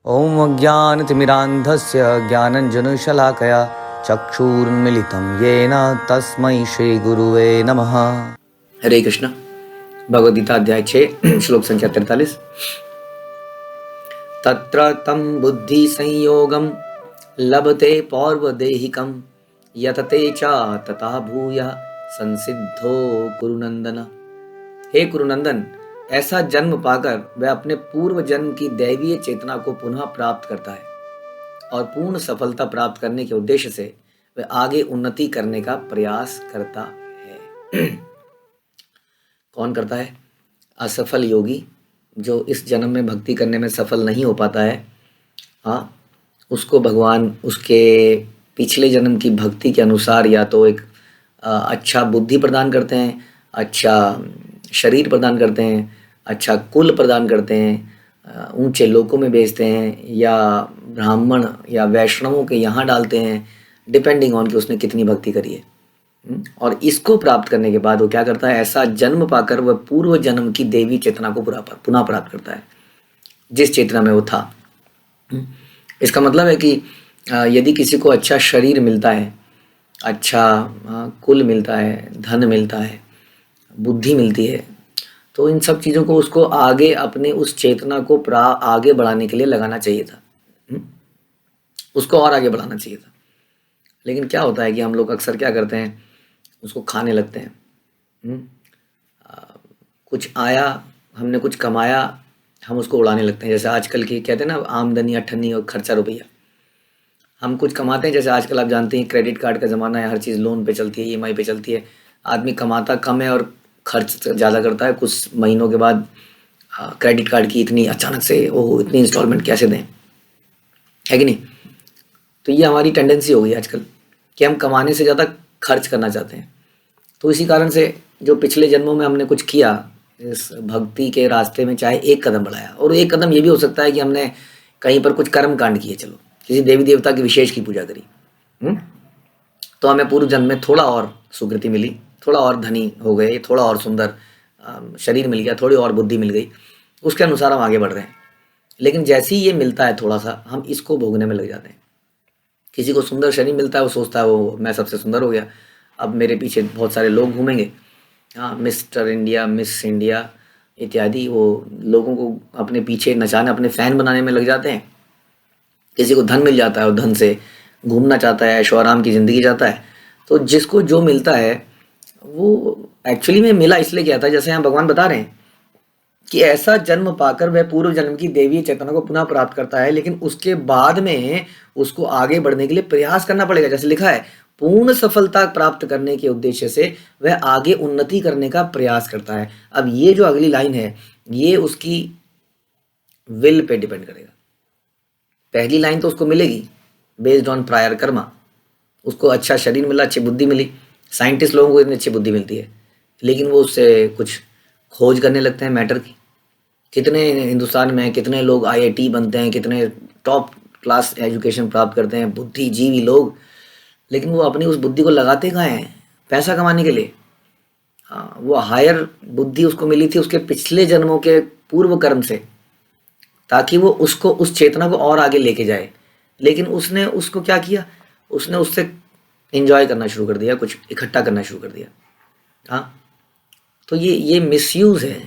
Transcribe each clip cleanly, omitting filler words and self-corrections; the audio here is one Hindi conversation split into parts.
ॐ अज्ञानतिमिरान्धस्य ज्ञानञ्जनशलाकया चक्षुरुन्मिलितं येन तस्मै श्रीगुरुवे नमः। हरे कृष्ण। भगवद गीता अध्याय 6 श्लोक संख्या 43। तत्र तं बुद्धि संयोगं लभते पौर्वदेहिकं यतते च तथा भूय संसिद्धो कुरुनंदन। हे कुरुनंदन, ऐसा जन्म पाकर वह अपने पूर्व जन्म की दैवीय चेतना को पुनः प्राप्त करता है और पूर्ण सफलता प्राप्त करने के उद्देश्य से वह आगे उन्नति करने का प्रयास करता है। कौन करता है? असफल योगी जो इस जन्म में भक्ति करने में सफल नहीं हो पाता है, हाँ, उसको भगवान उसके पिछले जन्म की भक्ति के अनुसार या तो एक अच्छा बुद्धि प्रदान करते हैं, अच्छा शरीर प्रदान करते हैं, अच्छा कुल प्रदान करते हैं, ऊंचे लोकों में भेजते हैं या ब्राह्मण या वैष्णवों के यहाँ डालते हैं, डिपेंडिंग ऑन कि उसने कितनी भक्ति करी है। और इसको प्राप्त करने के बाद वो क्या करता है? ऐसा जन्म पाकर वह पूर्व जन्म की देवी चेतना को पुनः प्राप्त करता है जिस चेतना में वो था। इसका मतलब है कि यदि किसी को अच्छा शरीर मिलता है, अच्छा कुल मिलता है, धन मिलता है, बुद्धि मिलती है, तो इन सब चीज़ों को उसको आगे अपने उस चेतना को आगे बढ़ाने के लिए लगाना चाहिए था, उसको और आगे बढ़ाना चाहिए था। लेकिन क्या होता है कि हम लोग अक्सर क्या करते हैं, उसको खाने लगते हैं। कुछ आया, हमने कुछ कमाया, हम उसको उड़ाने लगते हैं। जैसे आजकल की कहते हैं ना, आमदनी अठन्नी और खर्चा रुपया। हम कुछ कमाते हैं, जैसे आजकल आप जानते हैं क्रेडिट कार्ड का ज़माना है, हर चीज़ लोन पे चलती है, ईएमआई पे चलती है। आदमी कमाता कम है और खर्च ज़्यादा करता है। कुछ महीनों के बाद क्रेडिट कार्ड की इतनी अचानक से ओह इतनी इंस्टॉलमेंट कैसे दें, है कि नहीं? तो ये हमारी टेंडेंसी हो गई आजकल कि हम कमाने से ज़्यादा खर्च करना चाहते हैं। तो इसी कारण से जो पिछले जन्मों में हमने कुछ किया इस भक्ति के रास्ते में, चाहे एक कदम बढ़ाया, और एक कदम ये भी हो सकता है कि हमने कहीं पर कुछ कर्म कांड किए, चलो किसी देवी देवता की विशेष की पूजा करी, तो हमें पूर्व जन्म में थोड़ा और सुकृति मिली, थोड़ा और धनी हो गए, थोड़ा और सुंदर शरीर मिल गया, थोड़ी और बुद्धि मिल गई, उसके अनुसार हम आगे बढ़ रहे हैं। लेकिन जैसे ही ये मिलता है थोड़ा सा, हम इसको भोगने में लग जाते हैं। किसी को सुंदर शरीर मिलता है, वो सोचता है वो मैं सबसे सुंदर हो गया, अब मेरे पीछे बहुत सारे लोग घूमेंगे, हाँ, मिस्टर इंडिया, मिस इंडिया इत्यादि, वो लोगों को अपने पीछे नचाने, अपने फ़ैन बनाने में लग जाते हैं। किसी को धन मिल जाता है, वो धन से घूमना चाहता है, ऐशो आराम की ज़िंदगी चाहता है। तो जिसको जो मिलता है वो एक्चुअली में मिला इसलिए क्या था, जैसे यहाँ भगवान बता रहे हैं कि ऐसा जन्म पाकर वह पूर्व जन्म की देवी चेतना को पुनः प्राप्त करता है, लेकिन उसके बाद में उसको आगे बढ़ने के लिए प्रयास करना पड़ेगा। जैसे लिखा है, पूर्ण सफलता प्राप्त करने के उद्देश्य से वह आगे उन्नति करने का प्रयास करता है। अब ये जो अगली लाइन है, ये उसकी विल पे डिपेंड करेगा। पहली लाइन तो उसको मिलेगी बेस्ड ऑन प्रायर कर्मा, उसको अच्छा शरीर मिला, अच्छी बुद्धि मिली। साइंटिस्ट लोगों को इतनी अच्छी बुद्धि मिलती है, लेकिन वो उससे कुछ खोज करने लगते हैं मैटर की। कितने हिंदुस्तान में कितने लोग आईआईटी बनते हैं, कितने टॉप क्लास एजुकेशन प्राप्त करते हैं, बुद्धिजीवी लोग, लेकिन वो अपनी उस बुद्धि को लगाते कहाँ हैं? पैसा कमाने के लिए। हाँ, वो हायर बुद्धि उसको मिली थी उसके पिछले जन्मों के पूर्व कर्म से, ताकि वो उसको उस चेतना को और आगे लेके जाए। लेकिन उसने उसको क्या किया? उसने उससे एंजॉय करना शुरू कर दिया, कुछ इकट्ठा करना शुरू कर दिया। हाँ, तो ये मिसयूज़ है,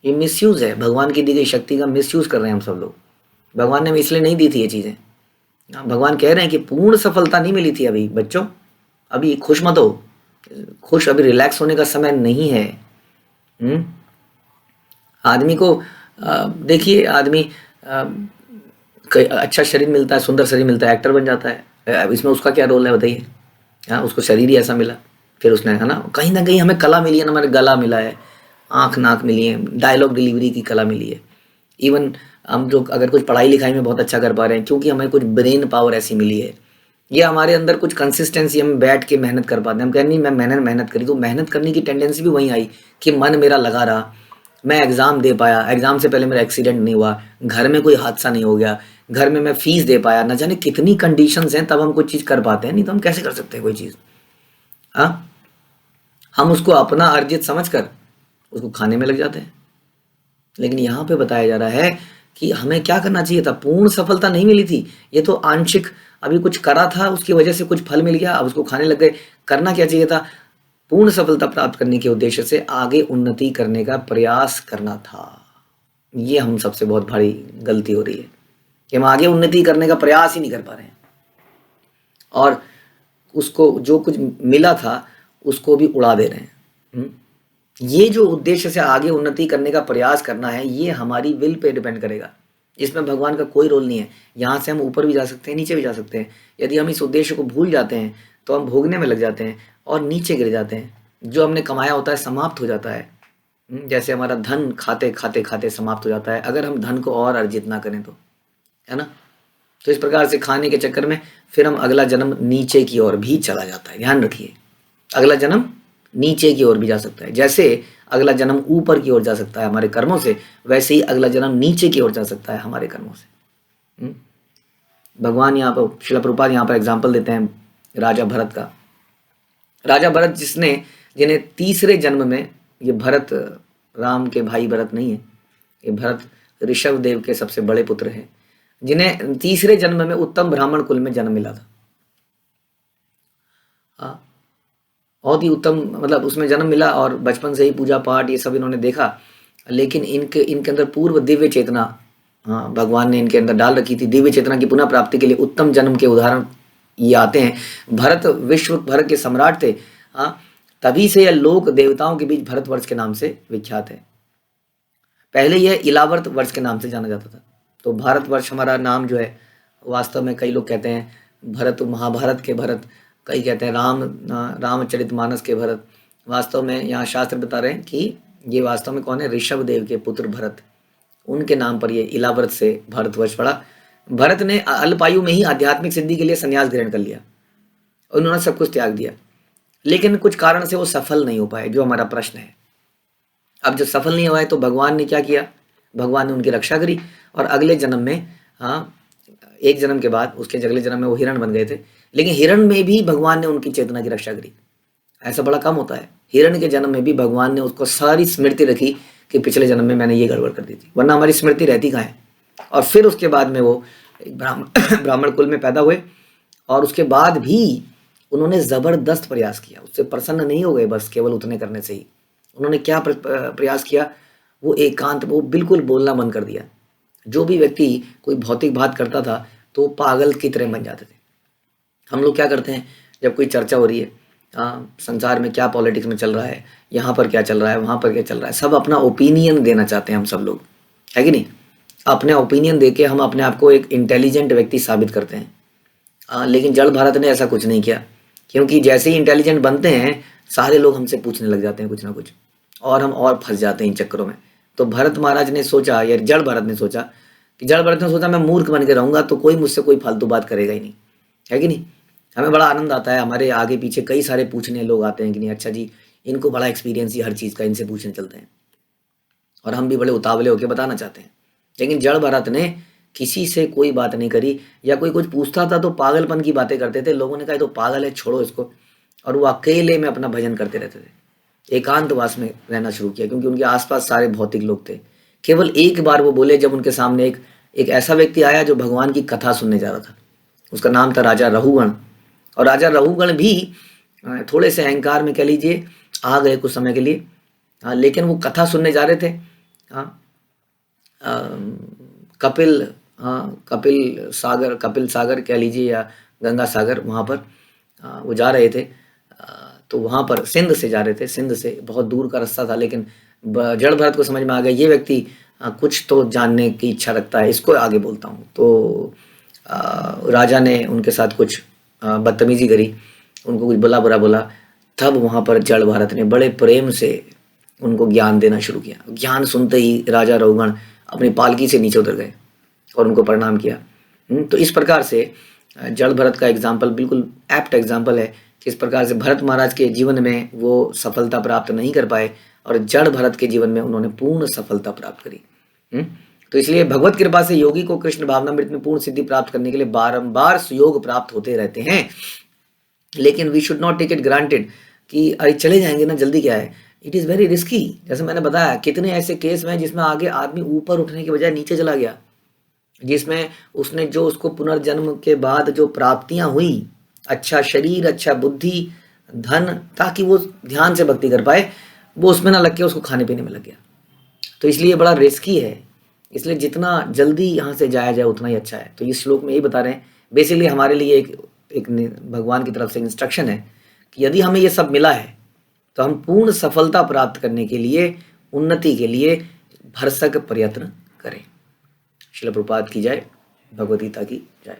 ये मिसयूज़ है, भगवान की दी गई शक्ति का मिसयूज़ कर रहे हैं हम सब लोग। भगवान ने इसलिए नहीं दी थी ये चीज़ें। भगवान कह रहे हैं कि पूर्ण सफलता नहीं मिली थी अभी बच्चों, अभी खुश मत हो, खुश, अभी रिलैक्स होने का समय नहीं है। आदमी को देखिए, आदमी अच्छा शरीर मिलता है, सुंदर शरीर मिलता है, एक्टर बन जाता है। इसमें उसका क्या रोल है बताइए? हाँ, उसको शरीर ही ऐसा मिला, फिर उसने, है ना कहीं हमें कला मिली है ना, हमारे गला मिला है, आँख नाक मिली है, डायलॉग डिलीवरी की कला मिली है। इवन हम जो अगर कुछ पढ़ाई लिखाई में बहुत अच्छा कर पा रहे हैं, क्योंकि हमें कुछ ब्रेन पावर ऐसी मिली है, या हमारे अंदर कुछ कंसिस्टेंसी, हम बैठ के मेहनत कर पाते हैं। हम कहें नहीं मैं मेहनत करी, तो मेहनत करने की टेंडेंसी भी वहीं आई कि मन मेरा लगा रहा, मैं एग्ज़ाम दे पाया, एग्ज़ाम से पहले मेरा एक्सीडेंट नहीं हुआ, घर में कोई हादसा नहीं हो गया, घर में मैं फ़ीस दे पाया। न जाने कितनी कंडीशंस हैं, तब हम कोई चीज़ कर पाते हैं, नहीं तो हम कैसे कर सकते हैं कोई चीज़? हाँ, हम उसको अपना अर्जित समझकर उसको खाने में लग जाते हैं। लेकिन यहाँ पे बताया जा रहा है कि हमें क्या करना चाहिए था। पूर्ण सफलता नहीं मिली थी, ये तो आंशिक, अभी कुछ करा था उसकी वजह से कुछ फल मिल गया, अब उसको खाने लग गए। करना क्या चाहिए था, पूर्ण सफलता प्राप्त करने के उद्देश्य से आगे उन्नति करने का प्रयास करना था। ये हम सबसे बहुत भारी गलती हो रही है कि हम आगे उन्नति करने का प्रयास ही नहीं कर पा रहे हैं, और उसको जो कुछ मिला था उसको भी उड़ा दे रहे हैं। ये जो उद्देश्य से आगे उन्नति करने का प्रयास करना है, ये हमारी विल पे डिपेंड करेगा। इसमें भगवान का कोई रोल नहीं है। यहाँ से हम ऊपर भी जा सकते हैं, नीचे भी जा सकते हैं। यदि हम इस उद्देश्य को भूल जाते हैं तो हम भोगने में लग जाते हैं और नीचे गिर जाते हैं। जो हमने कमाया होता है समाप्त हो जाता है। जैसे हमारा धन खाते खाते खाते समाप्त हो जाता है अगर हम धन को और अर्जित ना करें तो, है ना। तो इस प्रकार से खाने के चक्कर में फिर हम अगला जन्म नीचे की ओर भी चला जाता है। ध्यान रखिए, अगला जन्म नीचे की ओर भी जा सकता है। जैसे अगला जन्म ऊपर की ओर जा सकता है हमारे कर्मों से, वैसे ही अगला जन्म नीचे की ओर जा सकता है हमारे कर्मों से। भगवान यहाँ पर, श्रील प्रभुपाद यहाँ पर एग्जाम्पल देते हैं राजा भरत का। राजा भरत जिन्हें तीसरे जन्म में, ये भरत राम के भाई भरत नहीं है, ये भरत ऋषभ देव के सबसे बड़े पुत्र हैं, जिन्हें तीसरे जन्म में उत्तम ब्राह्मण कुल में जन्म मिला था। बहुत ही उत्तम, मतलब उसमें जन्म मिला और बचपन से ही पूजा पाठ ये सब इन्होंने देखा। लेकिन इनके अंदर पूर्व दिव्य चेतना, भगवान ने इनके अंदर डाल रखी थी। दिव्य चेतना की पुनः प्राप्ति के लिए उत्तम जन्म के उदाहरण ये आते हैं। भरत विश्व भर के सम्राट थे। तभी से यह लोक देवताओं के बीच भरतवर्ष के नाम से विख्यात है। पहले यह इलावर्त वर्ष के नाम से जाना जाता था। तो भारतवर्ष हमारा नाम जो है, वास्तव में कई लोग कहते हैं भरत महाभारत के भरत, कई कहते हैं रामचरितमानस के भरत। वास्तव में यहाँ शास्त्र बता रहे हैं कि ये वास्तव में कौन है, ऋषभ देव के पुत्र भरत, उनके नाम पर ये इलावर्त से भारतवर्ष पड़ा। भरत ने अल्पायु में ही आध्यात्मिक सिद्धि के लिए संन्यास ग्रहण कर लिया, उन्होंने सब कुछ त्याग दिया, लेकिन कुछ कारण से वो सफल नहीं हो पाए, जो हमारा प्रश्न है। अब जब सफल नहीं हुआ है तो भगवान ने क्या किया, भगवान ने उनकी रक्षा करी और अगले जन्म में, एक जन्म के बाद उसके अगले जन्म में वो हिरण बन गए थे। लेकिन हिरण में भी भगवान ने उनकी चेतना की रक्षा करी। ऐसा बड़ा कम होता है। हिरण के जन्म में भी भगवान ने उसको सारी स्मृति रखी कि पिछले जन्म में मैंने ये गड़बड़ कर दी थी, वरना हमारी स्मृति रहती कहाँ है। और फिर उसके बाद में वो ब्राह्मण कुल में पैदा हुए और उसके बाद भी उन्होंने ज़बरदस्त प्रयास किया, उससे प्रसन्न नहीं हो गए बस केवल उतने करने से ही। उन्होंने क्या प्रयास किया, वो एकांत, वो बिल्कुल बोलना बंद कर दिया। जो भी व्यक्ति कोई भौतिक बात करता था तो पागल की तरह बन जाते थे। हम लोग क्या करते हैं, जब कोई चर्चा हो रही है, संसार में क्या पॉलिटिक्स में चल रहा है, यहाँ पर क्या चल रहा है, वहाँ पर क्या चल रहा है, सब अपना ओपिनियन देना चाहते हैं हम सब लोग, है कि नहीं। अपने ओपिनियन देके हम अपने आप को एक इंटेलिजेंट व्यक्ति साबित करते हैं। लेकिन जड़ भारत ने ऐसा कुछ नहीं किया, क्योंकि जैसे ही इंटेलिजेंट बनते हैं सारे लोग हमसे पूछने लग जाते हैं कुछ ना कुछ, और हम और फंस जाते हैं इन चक्करों में। तो भरत महाराज ने सोचा, या जड़ भरत ने सोचा मैं मूर्ख बन के रहूँगा तो कोई मुझसे कोई फालतू बात करेगा ही नहीं, है कि नहीं। हमें बड़ा आनंद आता है, हमारे आगे पीछे कई सारे पूछने लोग आते हैं कि नहीं अच्छा जी, इनको बड़ा एक्सपीरियंस ही हर चीज़ का, इनसे पूछने चलते हैं, और हम भी बड़े उतावले होकर बताना चाहते हैं। लेकिन जड़ भरत ने किसी से कोई बात नहीं करी, या कोई कुछ पूछता था तो पागलपन की बातें करते थे। लोगों ने कहा तो पागल है, छोड़ो इसको, और वो अकेले में अपना भजन करते रहते थे। एकांतवास में रहना शुरू किया, क्योंकि उनके आसपास सारे भौतिक लोग थे। केवल एक बार वो बोले, जब उनके सामने एक ऐसा व्यक्ति आया जो भगवान की कथा सुनने जा रहा था। उसका नाम था राजा रहुगण, और राजा रहुगण भी थोड़े से अहंकार में कह लीजिए आ गए कुछ समय के लिए। लेकिन वो कथा सुनने जा रहे थे। कपिल सागर कह लीजिए, या गंगा सागर, वहाँ पर वो जा रहे थे। तो वहाँ पर सिंध से जा रहे थे, सिंध से बहुत दूर का रास्ता था। लेकिन जड़ भरत को समझ में आ गया, ये व्यक्ति कुछ तो जानने की इच्छा रखता है, इसको आगे बोलता हूँ। तो राजा ने उनके साथ कुछ बदतमीजी करी, उनको कुछ बुरा बोला। तब वहाँ पर जड़ भरत ने बड़े प्रेम से उनको ज्ञान देना शुरू किया। ज्ञान सुनते ही राजा रहुगण अपनी पालकी से नीचे उतर गए और उनको प्रणाम किया। तो इस प्रकार से जड़ भरत का एग्जाम्पल बिल्कुल एप्ट एग्जाम्पल है कि इस प्रकार से भरत महाराज के जीवन में वो सफलता प्राप्त नहीं कर पाए, और जड़ भरत के जीवन में उन्होंने पूर्ण सफलता प्राप्त करी। तो इसलिए भगवत कृपा से योगी को कृष्ण भावनामृत में पूर्ण सिद्धि प्राप्त करने के लिए बारंबार सुयोग प्राप्त होते रहते हैं। लेकिन we should not take it granted कि अरे चले जाएंगे ना, जल्दी क्या है। It is very risky. जैसे मैंने बताया, कितने ऐसे केस में जिसमें आगे आदमी ऊपर उठने के बजाय नीचे चला गया, जिसमें उसने जो उसको पुनर्जन्म के बाद जो प्राप्तियां हुई, अच्छा शरीर, अच्छा बुद्धि, धन, ताकि वो ध्यान से भक्ति कर पाए, वो उसमें ना लग के उसको खाने पीने में लग गया। तो इसलिए बड़ा रिस्की है। इसलिए जितना जल्दी यहाँ से जाया जाए उतना ही अच्छा है। तो इस श्लोक में यही बता रहे हैं, बेसिकली हमारे लिए एक भगवान की तरफ से इंस्ट्रक्शन है कि यदि हमें ये सब मिला है तो हम पूर्ण सफलता प्राप्त करने के लिए, उन्नति के लिए भरसक प्रयत्न करें। श्रील प्रभुपाद की जय, भगवद गीता की जय।